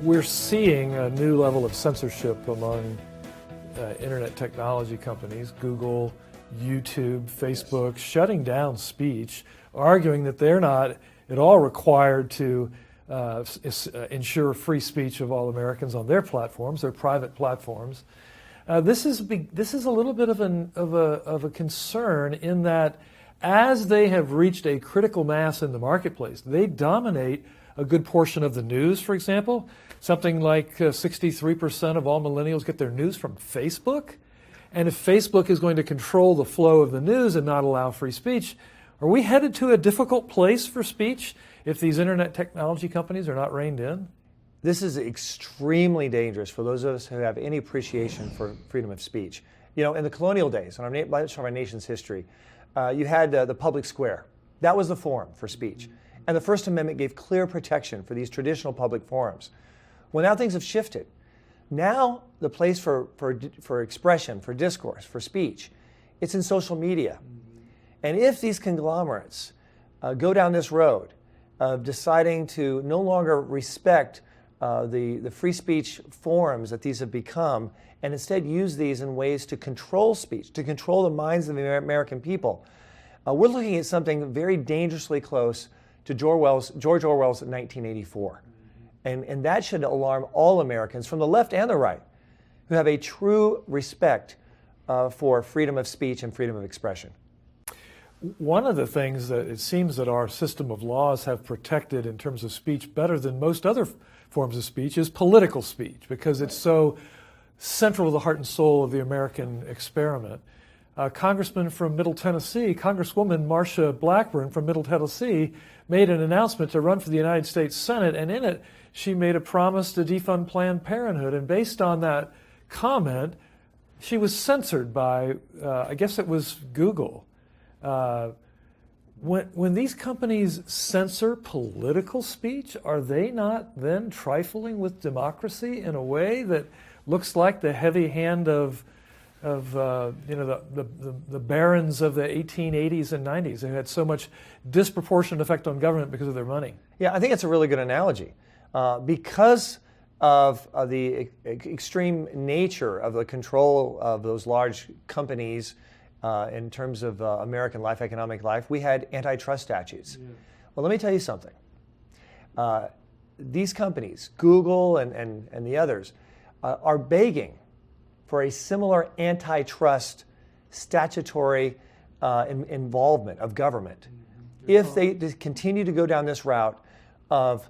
We're seeing a new level of censorship among internet technology companies, Google, YouTube, Facebook, shutting down speech, arguing that they're not at all required to ensure free speech of all Americans on their platforms, their private platforms. This is a little bit of a concern in that as they have reached a critical mass in the marketplace, they dominate a good portion of the news, for example. Something like 63% of all millennials get their news from Facebook. And if Facebook is going to control the flow of the news and not allow free speech, are we headed to a difficult place for speech if these internet technology companies are not reined in? This is extremely dangerous for those of us who have any appreciation for freedom of speech. You know, in the colonial days, in our nation's history, you had the public square. That was the forum for speech. And the First Amendment gave clear protection for these traditional public forums. Well, now things have shifted. Now the place for expression, for discourse, for speech, it's in social media. And if these conglomerates go down this road of deciding to no longer respect the free speech forums that these have become, and instead use these in ways to control speech, to control the minds of the American people, we're looking at something very dangerously close to George Orwell's 1984. And that should alarm all Americans from the left and the right who have a true respect for freedom of speech and freedom of expression. One of the things that it seems that our system of laws have protected in terms of speech better than most other forms of speech is political speech, because it's so central to the heart and soul of the American experiment. Congressman from Middle Tennessee, Congresswoman Marsha Blackburn from Middle Tennessee, made an announcement to run for the United States Senate, and in it she made a promise to defund Planned Parenthood. And based on that comment, she was censored by, I guess it was Google. When these companies censor political speech, are they not then trifling with democracy in a way that looks like the heavy hand of the barons of the 1880s and 90s who had so much disproportionate effect on government because of their money? Yeah, I think it's a really good analogy. Because of the extreme nature of the control of those large companies in terms of American life, economic life, we had antitrust statutes. Yeah. Well, let me tell you something. These companies, Google and the others, are begging for a similar antitrust statutory involvement of government. Mm-hmm. If they continue to go down this route of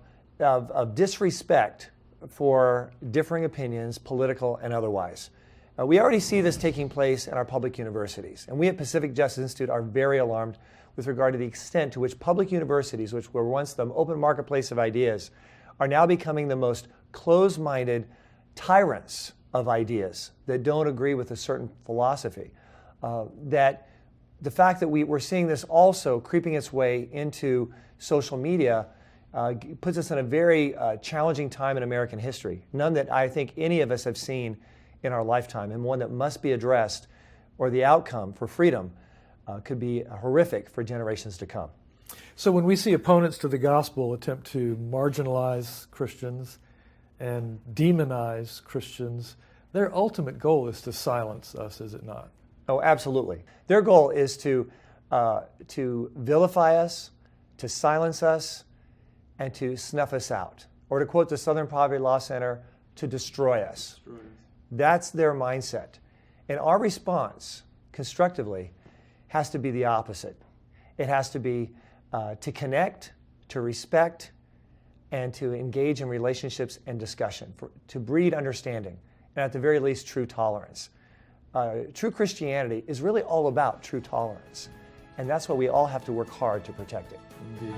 disrespect for differing opinions, political and otherwise. We already see this taking place in our public universities, and we at Pacific Justice Institute are very alarmed with regard to the extent to which public universities, which were once the open marketplace of ideas, are now becoming the most closed-minded tyrants of ideas that don't agree with a certain philosophy. That the fact that we're seeing this also creeping its way into social media puts us in a very challenging time in American history, none that I think any of us have seen in our lifetime, and one that must be addressed, or the outcome for freedom could be horrific for generations to come. So when we see opponents to the gospel attempt to marginalize Christians and demonize Christians, their ultimate goal is to silence us, is it not? Oh, absolutely. Their goal is to vilify us, to silence us, and to snuff us out. Or to quote the Southern Poverty Law Center, to destroy us. That's their mindset. And our response, constructively, has to be the opposite. It has to be to connect, to respect, and to engage in relationships and discussion, to breed understanding, and at the very least, true tolerance. True Christianity is really all about true tolerance. And that's why we all have to work hard to protect it. Indeed.